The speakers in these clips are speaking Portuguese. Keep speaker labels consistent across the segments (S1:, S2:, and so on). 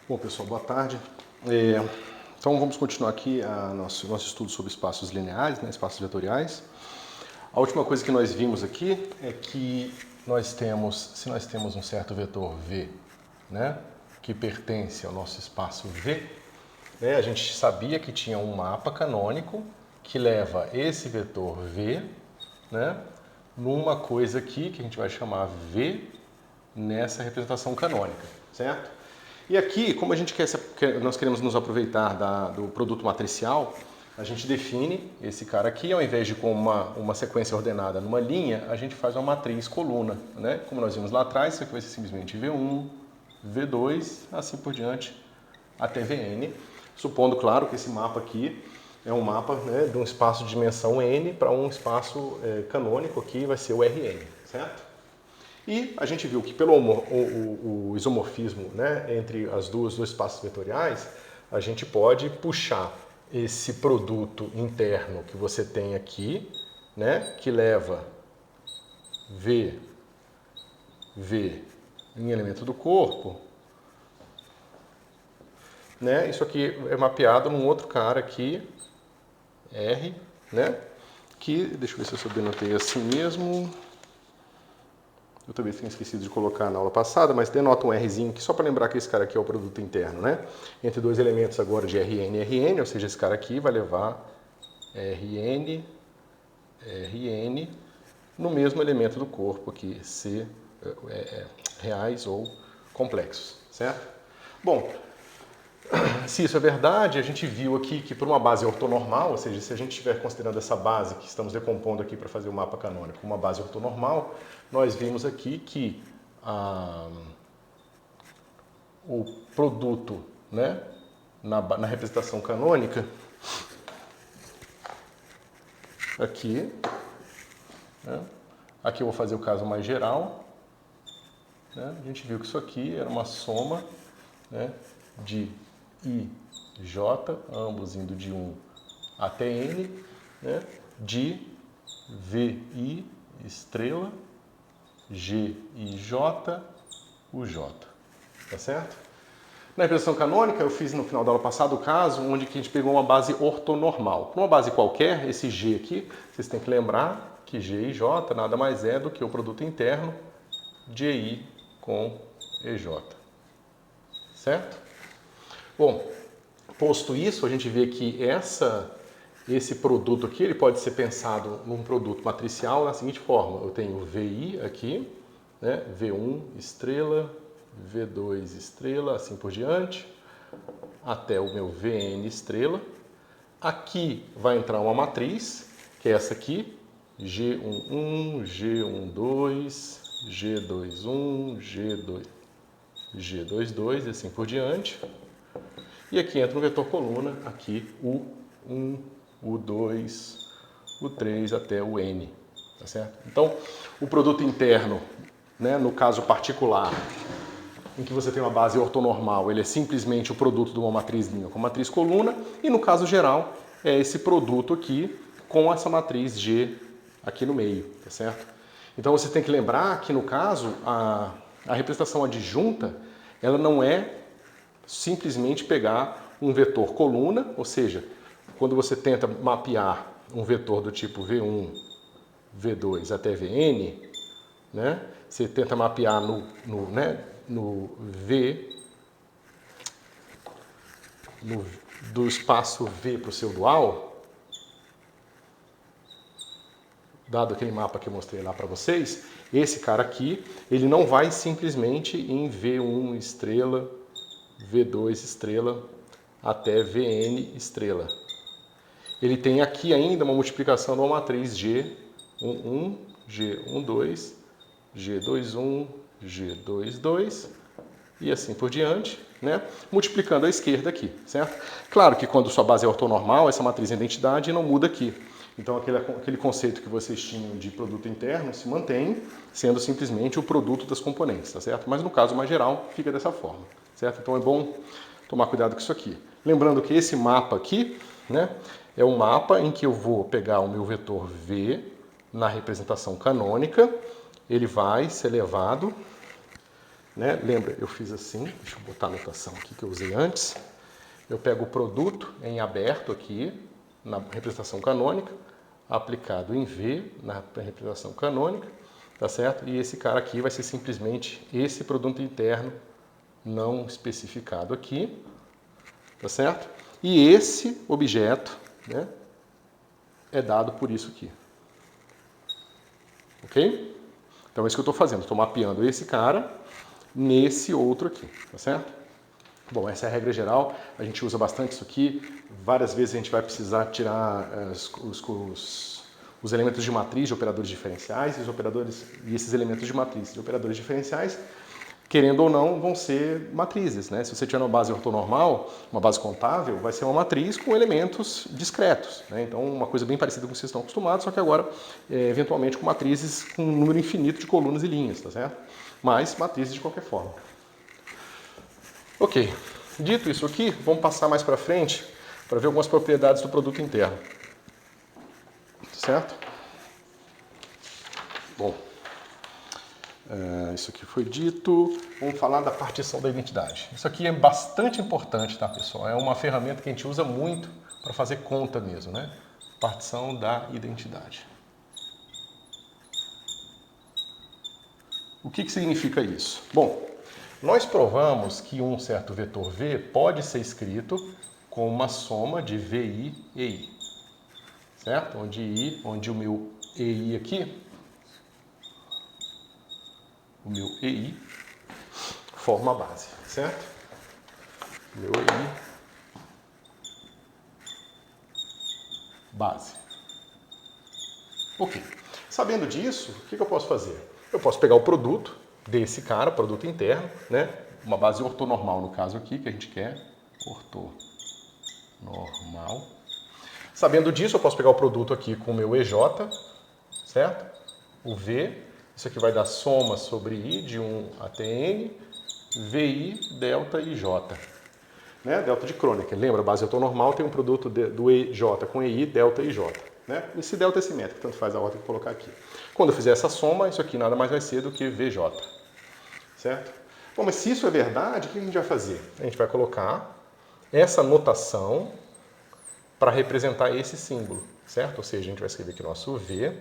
S1: Bom, pessoal, boa tarde. Então vamos continuar aqui nosso estudo sobre espaços lineares, né, espaços vetoriais. A última coisa que nós vimos aqui é que se nós temos um certo vetor V, né, que pertence ao nosso espaço V, né, a gente sabia que tinha um mapa canônico que leva esse vetor V, né, numa coisa aqui que a gente vai chamar V nessa representação canônica, certo? E aqui, como nós queremos nos aproveitar do produto matricial, a gente define esse cara aqui, ao invés de com uma sequência ordenada numa linha, a gente faz uma matriz coluna, né? Como nós vimos lá atrás, isso aqui vai ser simplesmente V1, V2, assim por diante, até Vn, supondo, claro, que esse mapa aqui é um mapa, né, de um espaço de dimensão n para um espaço canônico aqui, vai ser o Rn, certo? E a gente viu que pelo o isomorfismo, né, entre os dois espaços vetoriais, a gente pode puxar esse produto interno que você tem aqui, né, que leva V em elemento do corpo, né, isso aqui é mapeado num outro cara aqui, R, né, que, deixa eu ver se eu subnotei assim mesmo. Eu também tinha esquecido de colocar na aula passada, mas denota um Rzinho aqui, só para lembrar que esse cara aqui é o produto interno, né? Entre dois elementos agora de Rn e Rn, ou seja, esse cara aqui vai levar Rn no mesmo elemento do corpo aqui, C, reais ou complexos, certo? Bom, se isso é verdade, a gente viu aqui que por uma base ortonormal, ou seja, se a gente estiver considerando essa base que estamos decompondo aqui para fazer o mapa canônico, uma base ortonormal, nós vimos aqui que o produto, né, na representação canônica, aqui, né, aqui eu vou fazer o caso mais geral, né, a gente viu que isso aqui era uma soma, né, de I, J, ambos indo de 1 até N, né, de VI, estrela, GIJ, UJ. Tá certo? Na representação canônica, eu fiz no final da aula passada o caso onde a gente pegou uma base ortonormal. Para uma base qualquer, esse G aqui, vocês têm que lembrar que G e J nada mais é do que o produto interno de I com EJ. Certo? Bom, posto isso, a gente vê que esse produto aqui ele pode ser pensado num produto matricial da seguinte forma. Eu tenho VI aqui, né, V1 estrela, V2 estrela, assim por diante, até o meu Vn estrela. Aqui vai entrar uma matriz, que é essa aqui, G11, G12, G21, G22 e assim por diante. E aqui entra um vetor coluna, aqui U1, U2, U3 até o N, tá certo? Então, o produto interno, né, no caso particular, em que você tem uma base ortonormal, ele é simplesmente o produto de uma matriz linha com matriz coluna, e no caso geral, é esse produto aqui com essa matriz G aqui no meio, tá certo? Então você tem que lembrar que no caso, a representação adjunta, ela não é simplesmente pegar um vetor coluna, ou seja, quando você tenta mapear um vetor do tipo V1, V2 até Vn, né, você tenta mapear no V, do espaço V para o seu dual, dado aquele mapa que eu mostrei lá para vocês, esse cara aqui, ele não vai simplesmente em V1 estrela, V2 estrela até Vn estrela. Ele tem aqui ainda uma multiplicação de uma matriz G11, G12, G21, G22 e assim por diante, né? Multiplicando à esquerda aqui, certo? Claro que quando sua base é ortonormal, essa matriz é identidade não muda aqui. Então aquele conceito que vocês tinham de produto interno se mantém, sendo simplesmente o produto das componentes, tá certo? Mas no caso mais geral, fica dessa forma, certo? Então é bom tomar cuidado com isso aqui. Lembrando que esse mapa aqui, né, é um mapa em que eu vou pegar o meu vetor V na representação canônica, ele vai ser levado né? Lembra, eu fiz assim, deixa eu botar a notação aqui que eu usei antes. Eu pego o produto em aberto aqui, na representação canônica, aplicado em V na representação canônica, tá certo? E esse cara aqui vai ser simplesmente esse produto interno não especificado aqui, tá certo? E esse objeto, né, é dado por isso aqui. Ok? Então é isso que eu estou fazendo, estou mapeando esse cara nesse outro aqui, tá certo? Bom, essa é a regra geral, a gente usa bastante isso aqui, várias vezes a gente vai precisar tirar os elementos de matriz de operadores diferenciais e esses elementos de matriz de operadores diferenciais, querendo ou não, vão ser matrizes, né? Se você tiver uma base ortonormal, uma base contável, vai ser uma matriz com elementos discretos, né? Então, uma coisa bem parecida com o que vocês estão acostumados, só que agora, eventualmente, com matrizes com um número infinito de colunas e linhas, tá certo? Mas matrizes de qualquer forma. Ok, dito isso aqui, vamos passar mais para frente para ver algumas propriedades do produto interno. Certo? Bom, isso aqui foi dito. Vamos falar da partição da identidade. Isso aqui é bastante importante, tá, pessoal? É uma ferramenta que a gente usa muito para fazer conta mesmo, né? Partição da identidade. O que significa isso? Bom, nós provamos que um certo vetor V pode ser escrito com uma soma de VI e I, certo? Onde o meu EI aqui, o meu EI forma a base, certo? Meu EI, base. Ok. Sabendo disso, o que eu posso fazer? Eu posso pegar o produto desse cara, produto interno, né? Uma base ortonormal no caso aqui, que a gente quer. Ortonormal. Sabendo disso, eu posso pegar o produto aqui com o meu EJ, certo? O V, isso aqui vai dar soma sobre I de 1 até N, VI, delta e J. Né? Delta de Kronecker. Lembra, a base ortonormal tem um produto do EJ com EI, delta e J. Né? Esse delta é simétrico, tanto faz a ordem que eu colocar aqui. Quando eu fizer essa soma, isso aqui nada mais vai ser do que VJ. Certo? Bom, mas se isso é verdade, o que a gente vai fazer? A gente vai colocar essa notação para representar esse símbolo, certo? Ou seja, a gente vai escrever que nosso V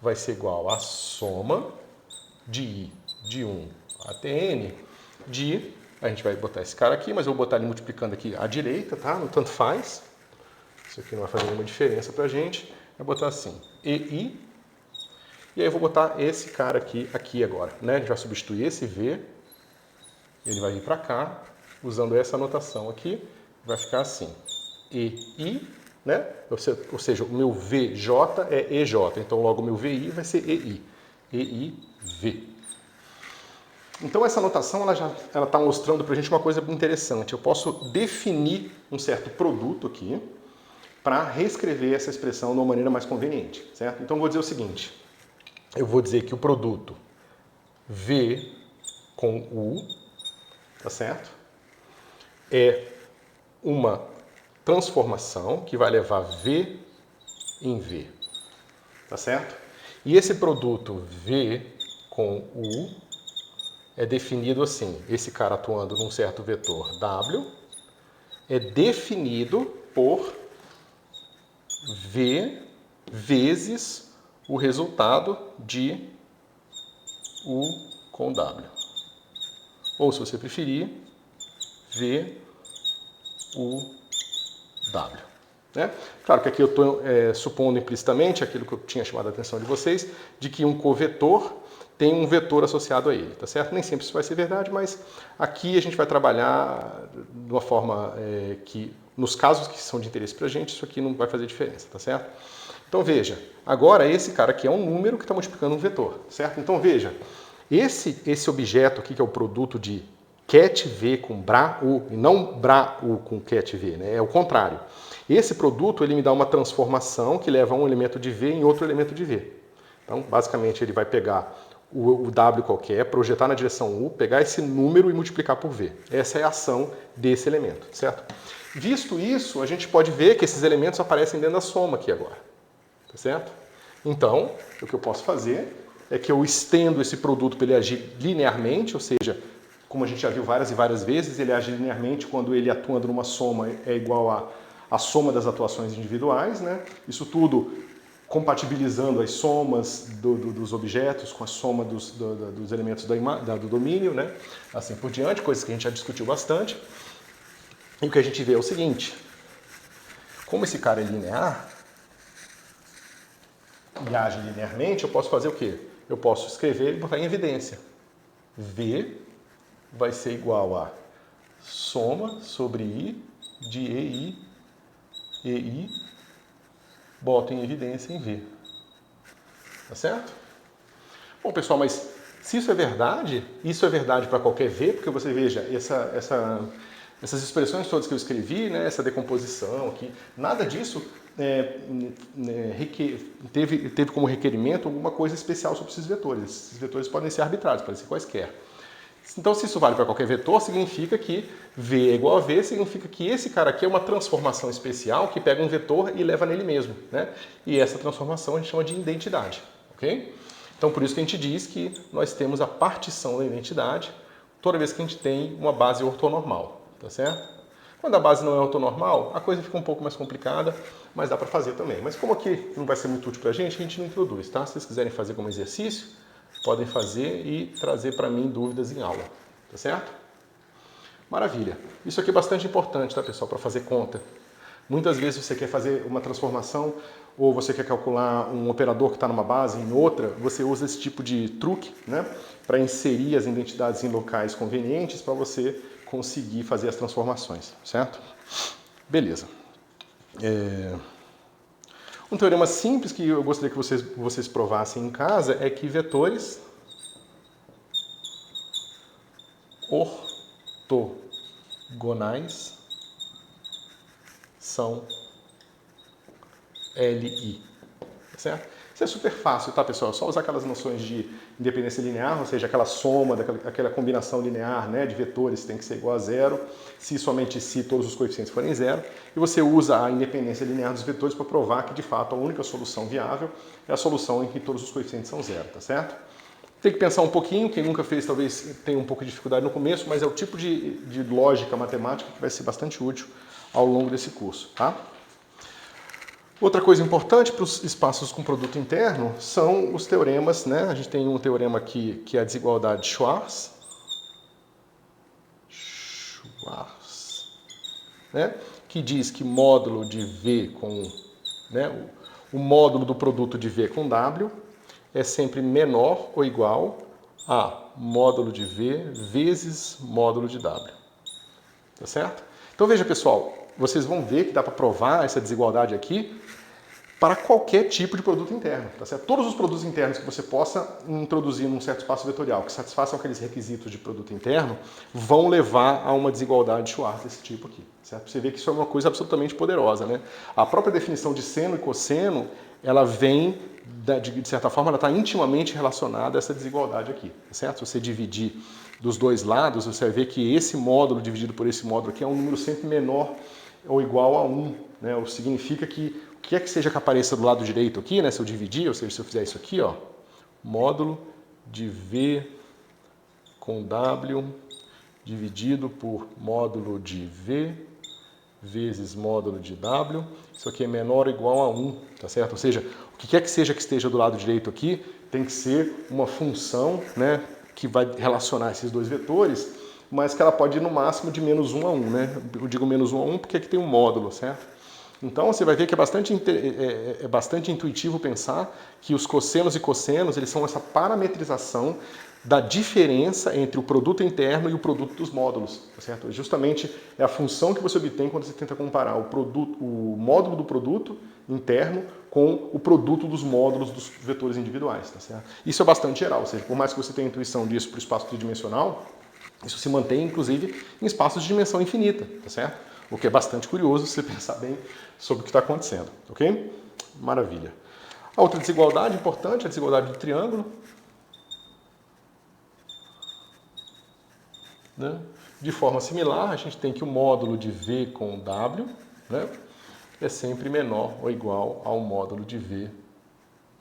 S1: vai ser igual à soma de I de 1 até N de... A gente vai botar esse cara aqui, mas eu vou botar ele multiplicando aqui à direita, tá? No tanto faz. Isso aqui não vai fazer nenhuma diferença pra gente. Vai botar assim, EI. E aí eu vou botar esse cara aqui agora, né? A gente vai substituir esse V. Ele vai vir para cá, usando essa notação aqui. Vai ficar assim, EI, né? Ou seja, o meu VJ é EJ. Então logo o meu VI vai ser EI. EIV. Então essa notação ela está mostrando para a gente uma coisa interessante. Eu posso definir um certo produto aqui para reescrever essa expressão de uma maneira mais conveniente, certo? Então eu vou dizer o seguinte, eu vou dizer que o produto V com U, tá certo? É uma transformação que vai levar V em V, tá certo? E esse produto V com U é definido assim, esse cara atuando num certo vetor W é definido por V vezes o resultado de U com W. Ou, se você preferir, V U W. Né? Claro que aqui eu estou supondo implicitamente aquilo que eu tinha chamado a atenção de vocês, de que um covetor tem um vetor associado a ele, tá certo? Nem sempre isso vai ser verdade, mas aqui a gente vai trabalhar de uma forma que, nos casos que são de interesse para a gente, isso aqui não vai fazer diferença, tá certo? Então veja, agora esse cara aqui é um número que está multiplicando um vetor, certo? Então veja, esse objeto aqui que é o produto de cat V com bra U, e não bra U com cat V, né? É o contrário. Esse produto ele me dá uma transformação que leva um elemento de V em outro elemento de V. Então, basicamente, ele vai pegar o W qualquer, projetar na direção U, pegar esse número e multiplicar por V. Essa é a ação desse elemento, certo? Visto isso, a gente pode ver que esses elementos aparecem dentro da soma aqui agora, tá certo? Então, o que eu posso fazer é que eu estendo esse produto para ele agir linearmente, ou seja, como a gente já viu várias e várias vezes, ele age linearmente quando ele atuando numa soma é igual à soma das atuações individuais, né? Isso tudo compatibilizando as somas dos objetos com a soma dos elementos do domínio, né? Assim por diante, coisas que a gente já discutiu bastante. E o que a gente vê é o seguinte, como esse cara é linear e age linearmente, eu posso fazer o quê? Eu posso escrever e botar em evidência. V vai ser igual a soma sobre I de EI, boto em evidência em V. Tá certo? Bom, pessoal, mas se isso é verdade para qualquer V, porque você veja, essas expressões todas que eu escrevi, né, essa decomposição aqui, nada disso teve como requerimento alguma coisa especial sobre esses vetores. Esses vetores podem ser arbitrários, podem ser quaisquer. Então, se isso vale para qualquer vetor, significa que V é igual a V, significa que esse cara aqui é uma transformação especial que pega um vetor e leva nele mesmo, né? E essa transformação a gente chama de identidade, ok? Então, por isso que a gente diz que nós temos a partição da identidade toda vez que a gente tem uma base ortonormal, tá certo? Quando a base não é ortonormal, a coisa fica um pouco mais complicada, mas dá para fazer também. Mas como aqui não vai ser muito útil para a gente não introduz, tá? Se vocês quiserem fazer como exercício, podem fazer e trazer para mim dúvidas em aula, tá certo? Maravilha. Isso aqui é bastante importante, tá, pessoal, para fazer conta. Muitas vezes você quer fazer uma transformação ou você quer calcular um operador que está numa base em outra, você usa esse tipo de truque, né, para inserir as identidades em locais convenientes para você conseguir fazer as transformações, certo? Beleza. Um teorema simples que eu gostaria que vocês provassem em casa é que vetores ortogonais são LI, certo? Isso é super fácil, tá, pessoal? É só usar aquelas noções de independência linear, ou seja, aquela soma, aquela combinação linear, né, de vetores tem que ser igual a zero, se somente se todos os coeficientes forem zero, e você usa a independência linear dos vetores para provar que, de fato, a única solução viável é a solução em que todos os coeficientes são zero, tá certo? Tem que pensar um pouquinho, quem nunca fez talvez tenha um pouco de dificuldade no começo, mas é o tipo de lógica matemática que vai ser bastante útil ao longo desse curso, tá? Outra coisa importante para os espaços com produto interno são os teoremas, né? A gente tem um teorema aqui que é a desigualdade de Schwarz, né? Que diz que módulo de V com, né, o módulo do produto de V com W é sempre menor ou igual a módulo de V vezes módulo de W. Tá certo? Então veja, pessoal, vocês vão ver que dá para provar essa desigualdade aqui para qualquer tipo de produto interno, tá certo? Todos os produtos internos que você possa introduzir num certo espaço vetorial que satisfaçam aqueles requisitos de produto interno vão levar a uma desigualdade de Schwarz desse tipo aqui, certo? Você vê que isso é uma coisa absolutamente poderosa, né? A própria definição de seno e cosseno, ela vem, de certa forma, ela está intimamente relacionada a essa desigualdade aqui, tá certo? Se você dividir dos dois lados, você vai ver que esse módulo dividido por esse módulo aqui é um número sempre menor ou igual a 1, né? O que significa que o que é que seja que apareça do lado direito aqui, né? Se eu dividir, ou seja, se eu fizer isso aqui, ó, módulo de V com W dividido por módulo de V vezes módulo de W, isso aqui é menor ou igual a 1, tá certo? Ou seja, o que quer que seja que esteja do lado direito aqui tem que ser uma função, né, que vai relacionar esses dois vetores, mas que ela pode ir no máximo de menos 1 a 1, né? Eu digo menos 1 a 1 porque aqui tem um módulo, certo? Então você vai ver que é bastante intuitivo pensar que os cossenos e cossenos eles são essa parametrização da diferença entre o produto interno e o produto dos módulos, tá certo? Justamente é a função que você obtém quando você tenta comparar o módulo do produto interno com o produto dos módulos dos vetores individuais, tá certo? Isso é bastante geral, ou seja, por mais que você tenha intuição disso para o espaço tridimensional, isso se mantém, inclusive, em espaços de dimensão infinita, tá certo? O que é bastante curioso se você pensar bem sobre o que está acontecendo, ok? Maravilha. A outra desigualdade importante é a desigualdade do triângulo. Né? De forma similar, a gente tem que o módulo de V com W, né, é sempre menor ou igual ao módulo de V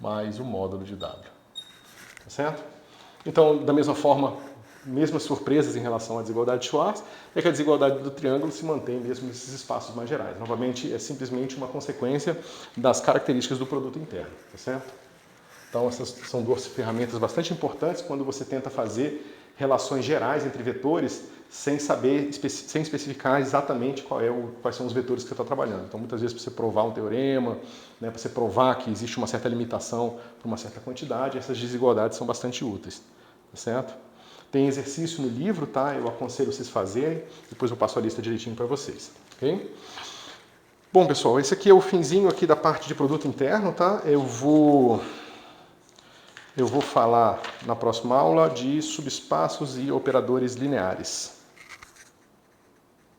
S1: mais o módulo de W. Tá certo? Então, da mesma forma, mesmas surpresas em relação à desigualdade de Schwarz, é que a desigualdade do triângulo se mantém mesmo nesses espaços mais gerais. Novamente, é simplesmente uma consequência das características do produto interno, tá certo? Então, essas são duas ferramentas bastante importantes quando você tenta fazer relações gerais entre vetores sem especificar exatamente quais são os vetores que você está trabalhando. Então, muitas vezes, para você provar um teorema, né, para você provar que existe uma certa limitação para uma certa quantidade, essas desigualdades são bastante úteis, tá certo? Tem exercício no livro, tá? Eu aconselho vocês fazerem, depois eu passo a lista direitinho para vocês, ok? Bom, pessoal, esse aqui é o finzinho aqui da parte de produto interno, tá? Eu vou falar na próxima aula de subespaços e operadores lineares.